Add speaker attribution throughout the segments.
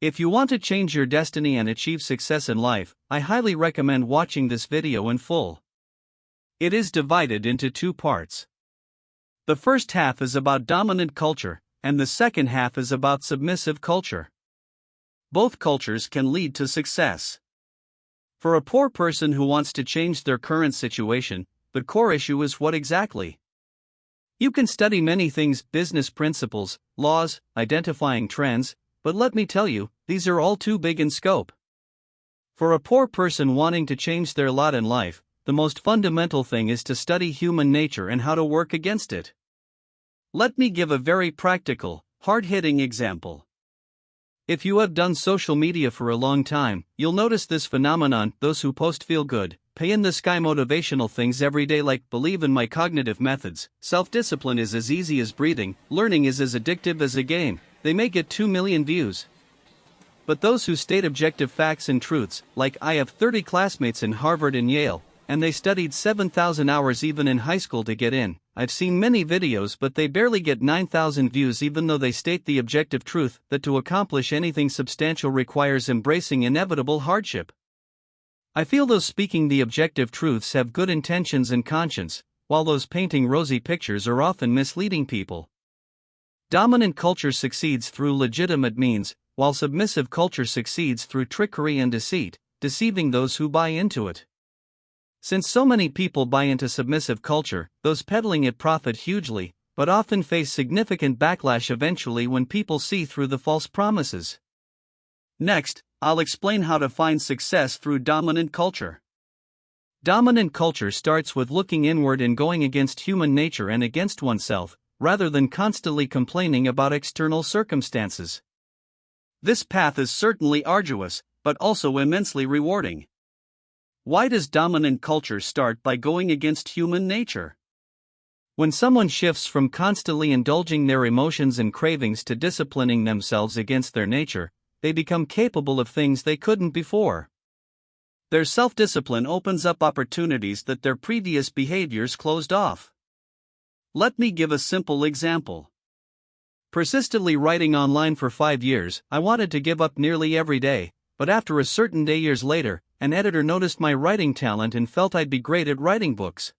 Speaker 1: If you want to change your destiny and achieve success in life, I highly recommend watching this video in full. It is divided into two parts. The first half is about dominant culture, and the second half is about submissive culture. Both cultures can lead to success. For a poor person who wants to change their current situation, the core issue is what exactly? You can study many things, business principles, laws, identifying trends, but let me tell you, these are all too big in scope. For a poor person wanting to change their lot in life, the most fundamental thing is to study human nature and how to work against it. Let me give a very practical, hard-hitting example. If you have done social media for a long time, you'll notice this phenomenon: those who post feel good, pay-in-the-sky motivational things every day like believe in my cognitive methods, self-discipline is as easy as breathing, learning is as addictive as a game. They may get 2 million views. But those who state objective facts and truths, like I have 30 classmates in Harvard and Yale, and they studied 7,000 hours even in high school to get in. I've seen many videos but they barely get 9,000 views even though they state the objective truth that to accomplish anything substantial requires embracing inevitable hardship. I feel those speaking the objective truths have good intentions and conscience, while those painting rosy pictures are often misleading people. Dominant culture succeeds through legitimate means, while submissive culture succeeds through trickery and deceit, deceiving those who buy into it. Since so many people buy into submissive culture, those peddling it profit hugely, but often face significant backlash eventually when people see through the false promises. Next, I'll explain how to find success through dominant culture. Dominant culture starts with looking inward and going against human nature and against oneself, rather than constantly complaining about external circumstances. This path is certainly arduous, but also immensely rewarding. Why does dominant culture start by going against human nature? When someone shifts from constantly indulging their emotions and cravings to disciplining themselves against their nature, they become capable of things they couldn't before. Their self-discipline opens up opportunities that their previous behaviors closed off. Let me give a simple example. Persistently writing online for 5 years, I wanted to give up nearly every day, but after a certain day years later, an editor noticed my writing talent and felt I'd be great at writing books.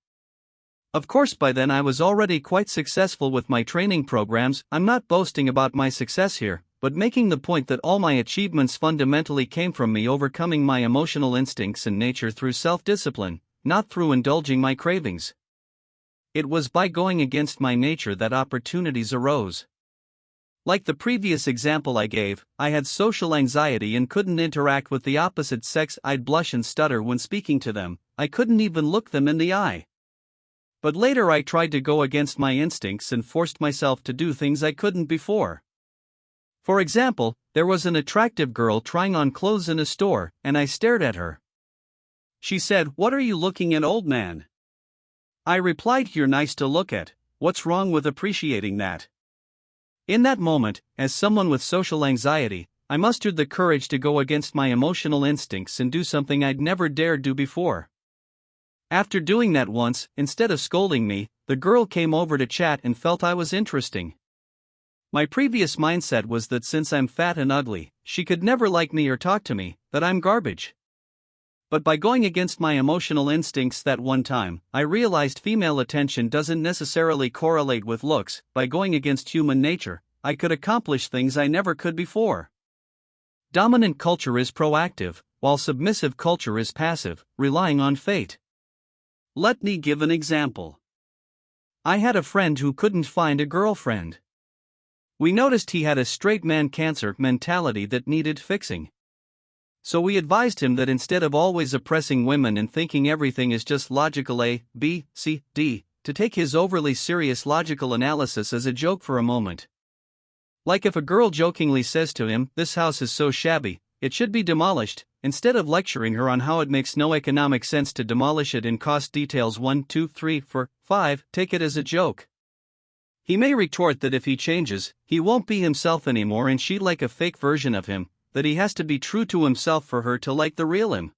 Speaker 1: Of course, by then I was already quite successful with my training programs. I'm not boasting about my success here, but making the point that all my achievements fundamentally came from me overcoming my emotional instincts and nature through self-discipline, not through indulging my cravings. It was by going against my nature that opportunities arose. Like the previous example I gave, I had social anxiety and couldn't interact with the opposite sex. I'd blush and stutter when speaking to them, I couldn't even look them in the eye. But later I tried to go against my instincts and forced myself to do things I couldn't before. For example, there was an attractive girl trying on clothes in a store, and I stared at her. She said, "What are you looking at, old man?" I replied, "You're nice to look at, what's wrong with appreciating that?" In that moment, as someone with social anxiety, I mustered the courage to go against my emotional instincts and do something I'd never dared do before. After doing that once, instead of scolding me, the girl came over to chat and felt I was interesting. My previous mindset was that since I'm fat and ugly, she could never like me or talk to me, that I'm garbage. But by going against my emotional instincts that one time, I realized female attention doesn't necessarily correlate with looks. By going against human nature, I could accomplish things I never could before. Dominant culture is proactive, while submissive culture is passive, relying on fate. Let me give an example. I had a friend who couldn't find a girlfriend. We noticed he had a straight man cancer mentality that needed fixing. So we advised him that instead of always oppressing women and thinking everything is just logical A, B, C, D, to take his overly serious logical analysis as a joke for a moment. Like if a girl jokingly says to him, "This house is so shabby, it should be demolished," instead of lecturing her on how it makes no economic sense to demolish it in cost details 1, 2, 3, 4, 5, take it as a joke. He may retort that if he changes, he won't be himself anymore and she'd like a fake version of him, that he has to be true to himself for her to like the real him.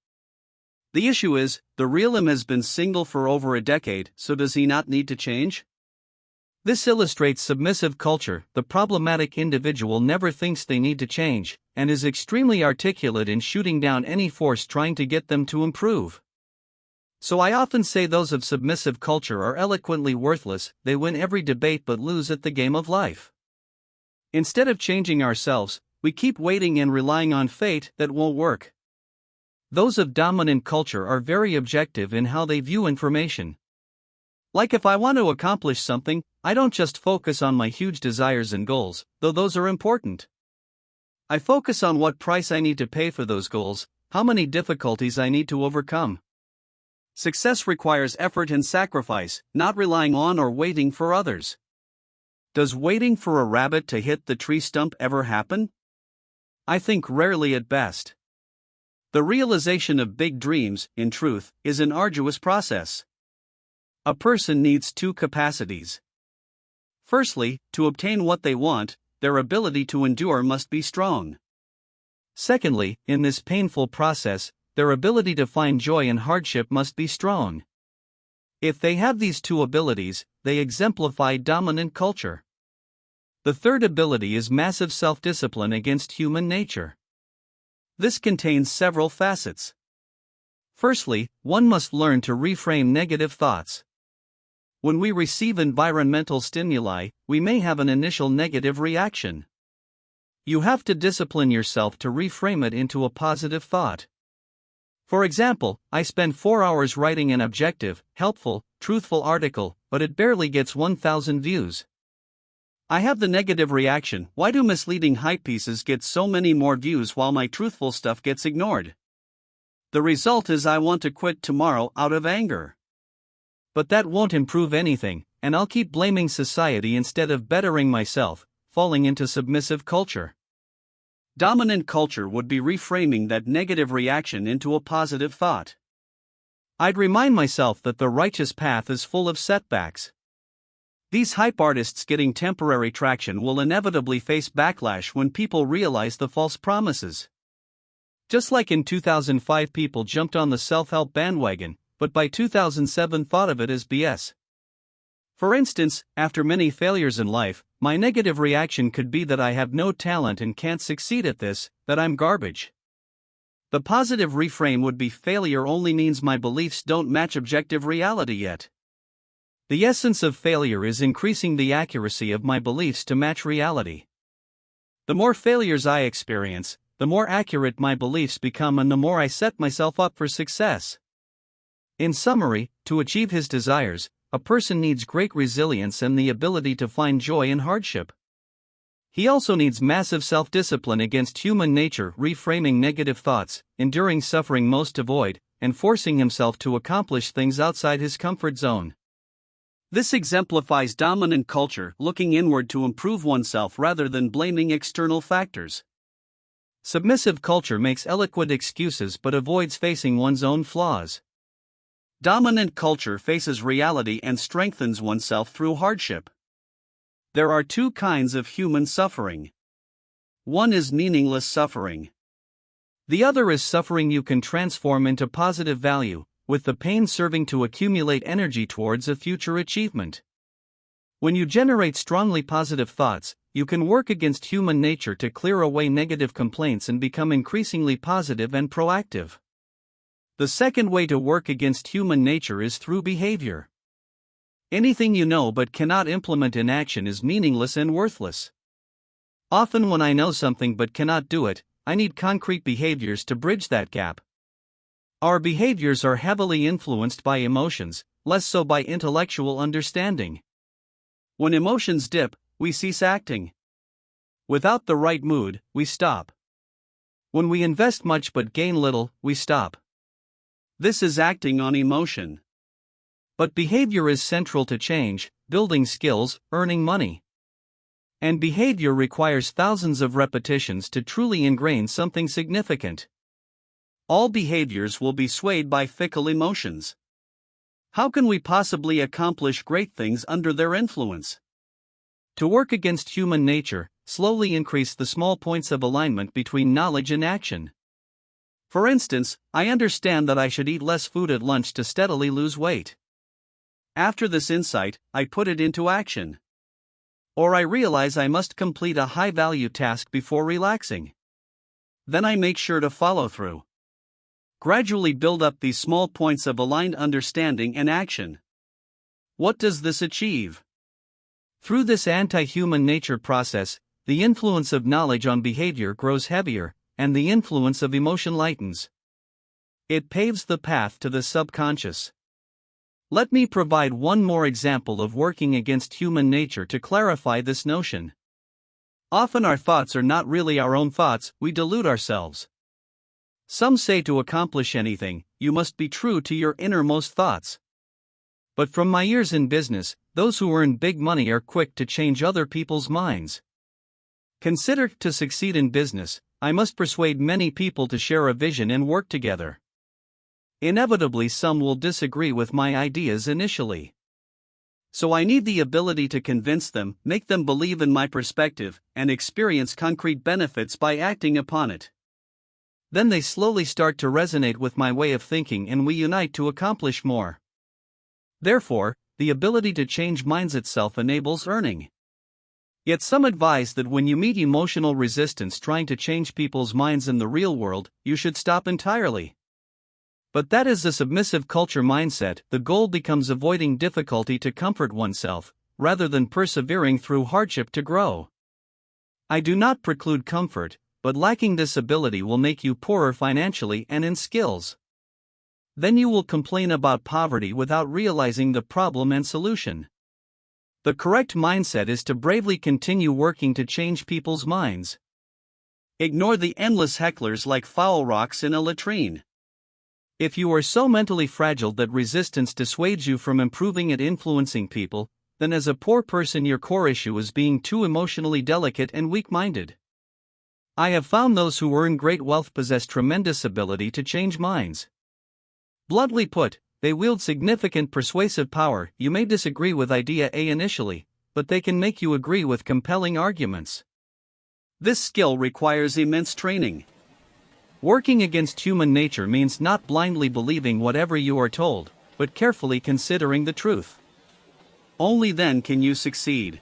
Speaker 1: The issue is, the real him has been single for over a decade, so does he not need to change? This illustrates submissive culture. The problematic individual never thinks they need to change, and is extremely articulate in shooting down any force trying to get them to improve. So I often say those of submissive culture are eloquently worthless, they win every debate but lose at the game of life. Instead of changing ourselves, we keep waiting and relying on fate that won't work. Those of dominant culture are very objective in how they view information. Like if I want to accomplish something, I don't just focus on my huge desires and goals, though those are important. I focus on what price I need to pay for those goals, how many difficulties I need to overcome. Success requires effort and sacrifice, not relying on or waiting for others. Does waiting for a rabbit to hit the tree stump ever happen? I think rarely at best. The realization of big dreams, in truth, is an arduous process. A person needs two capacities. Firstly, to obtain what they want, their ability to endure must be strong. Secondly, in this painful process, their ability to find joy in hardship must be strong. If they have these two abilities, they exemplify dominant culture. The third ability is massive self-discipline against human nature. This contains several facets. Firstly, one must learn to reframe negative thoughts. When we receive environmental stimuli, we may have an initial negative reaction. You have to discipline yourself to reframe it into a positive thought. For example, I spend 4 hours writing an objective, helpful, truthful article, but it barely gets 1,000 views. I have the negative reaction, why do misleading hype pieces get so many more views while my truthful stuff gets ignored? The result is I want to quit tomorrow out of anger. But that won't improve anything, and I'll keep blaming society instead of bettering myself, falling into submissive culture. Dominant culture would be reframing that negative reaction into a positive thought. I'd remind myself that the righteous path is full of setbacks. These hype artists getting temporary traction will inevitably face backlash when people realize the false promises. Just like in 2005 people jumped on the self-help bandwagon, but by 2007 thought of it as BS. For instance, after many failures in life, my negative reaction could be that I have no talent and can't succeed at this, that I'm garbage. The positive reframe would be failure only means my beliefs don't match objective reality yet. The essence of failure is increasing the accuracy of my beliefs to match reality. The more failures I experience, the more accurate my beliefs become and the more I set myself up for success. In summary, to achieve his desires, a person needs great resilience and the ability to find joy in hardship. He also needs massive self-discipline against human nature, reframing negative thoughts, enduring suffering most avoid, and forcing himself to accomplish things outside his comfort zone. This exemplifies dominant culture, looking inward to improve oneself rather than blaming external factors. Submissive culture makes eloquent excuses but avoids facing one's own flaws. Dominant culture faces reality and strengthens oneself through hardship. There are two kinds of human suffering. One is meaningless suffering. The other is suffering you can transform into positive value, with the pain serving to accumulate energy towards a future achievement. When you generate strongly positive thoughts, you can work against human nature to clear away negative complaints and become increasingly positive and proactive. The second way to work against human nature is through behavior. Anything you know but cannot implement in action is meaningless and worthless. Often when I know something but cannot do it, I need concrete behaviors to bridge that gap. Our behaviors are heavily influenced by emotions, less so by intellectual understanding. When emotions dip, we cease acting. Without the right mood, we stop. When we invest much but gain little, we stop. This is acting on emotion. But behavior is central to change, building skills, earning money. And behavior requires thousands of repetitions to truly ingrain something significant. All behaviors will be swayed by fickle emotions. How can we possibly accomplish great things under their influence? To work against human nature, slowly increase the small points of alignment between knowledge and action. For instance, I understand that I should eat less food at lunch to steadily lose weight. After this insight, I put it into action. Or I realize I must complete a high-value task before relaxing. then I make sure to follow through. Gradually build up these small points of aligned understanding and action. What does this achieve? Through this anti-human nature process, the influence of knowledge on behavior grows heavier, and the influence of emotion lightens. It paves the path to the subconscious. Let me provide one more example of working against human nature to clarify this notion. Often our thoughts are not really our own thoughts, we delude ourselves. Some say to accomplish anything, you must be true to your innermost thoughts. But from my years in business, those who earn big money are quick to change other people's minds. Consider, to succeed in business, I must persuade many people to share a vision and work together. Inevitably, some will disagree with my ideas initially. So I need the ability to convince them, make them believe in my perspective, and experience concrete benefits by acting upon it. Then they slowly start to resonate with my way of thinking and we unite to accomplish more. Therefore, the ability to change minds itself enables earning. Yet some advise that when you meet emotional resistance trying to change people's minds in the real world, you should stop entirely. But that is the submissive culture mindset. The goal becomes avoiding difficulty to comfort oneself, rather than persevering through hardship to grow. I do not preclude comfort, but lacking this ability will make you poorer financially and in skills. Then you will complain about poverty without realizing the problem and solution. The correct mindset is to bravely continue working to change people's minds. Ignore the endless hecklers like foul rocks in a latrine. If you are so mentally fragile that resistance dissuades you from improving at influencing people, then as a poor person your core issue is being too emotionally delicate and weak-minded. I have found those who earn great wealth possess tremendous ability to change minds. Bluntly put, they wield significant persuasive power. You may disagree with idea A initially, but they can make you agree with compelling arguments. This skill requires immense training. Working against human nature means not blindly believing whatever you are told, but carefully considering the truth. Only then can you succeed.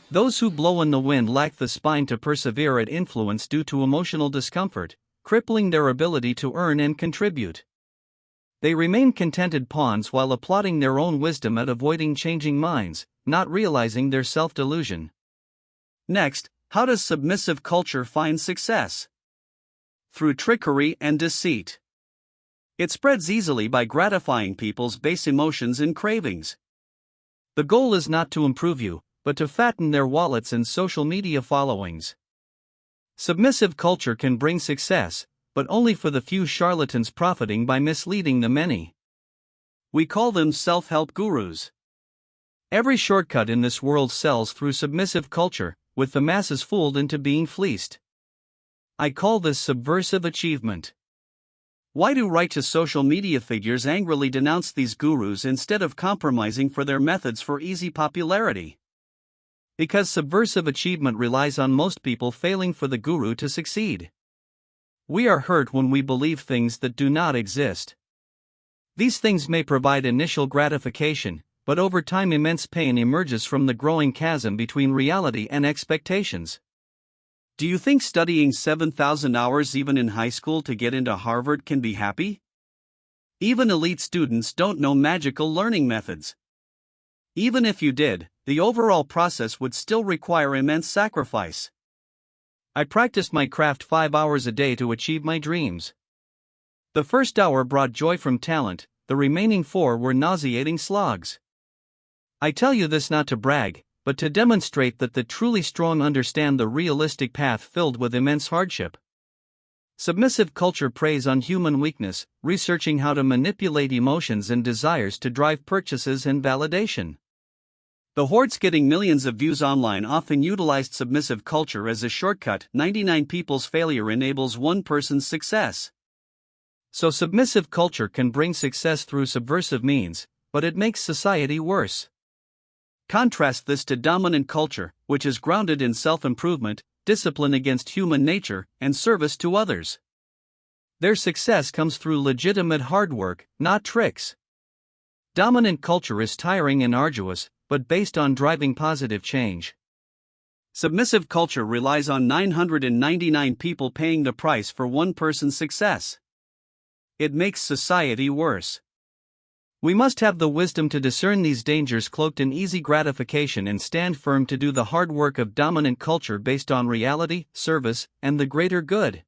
Speaker 1: Those who blow in the wind lack the spine to persevere at influence due to emotional discomfort, crippling their ability to earn and contribute. They remain contented pawns while applauding their own wisdom at avoiding changing minds, not realizing their self-delusion. Next, how does submissive culture find success? Through trickery and deceit. It spreads easily by gratifying people's base emotions and cravings. The goal is not to improve you, but to fatten their wallets and social media followings. Submissive culture can bring success, but only for the few charlatans profiting by misleading the many. We call them self-help gurus. Every shortcut in this world sells through submissive culture, with the masses fooled into being fleeced. I call this subversive achievement. Why do righteous social media figures angrily denounce these gurus instead of compromising for their methods for easy popularity? Because subversive achievement relies on most people failing for the guru to succeed. We are hurt when we believe things that do not exist. These things may provide initial gratification, but over time immense pain emerges from the growing chasm between reality and expectations. Do you think studying 7,000 hours even in high school to get into Harvard can be happy? Even elite students don't know magical learning methods. Even if you did, the overall process would still require immense sacrifice. I practiced my craft 5 hours a day to achieve my dreams. The first hour brought joy from talent, the remaining 4 were nauseating slogs. I tell you this not to brag, but to demonstrate that the truly strong understand the realistic path filled with immense hardship. Submissive culture preys on human weakness, researching how to manipulate emotions and desires to drive purchases and validation. The hordes getting millions of views online often utilized submissive culture as a shortcut. 99 people's failure enables one person's success. So submissive culture can bring success through subversive means, but it makes society worse. Contrast this to dominant culture, which is grounded in self-improvement, discipline against human nature, and service to others. Their success comes through legitimate hard work, not tricks. Dominant culture is tiring and arduous, but based on driving positive change. Submissive culture relies on 999 people paying the price for one person's success. It makes society worse. We must have the wisdom to discern these dangers cloaked in easy gratification and stand firm to do the hard work of dominant culture based on reality, service, and the greater good.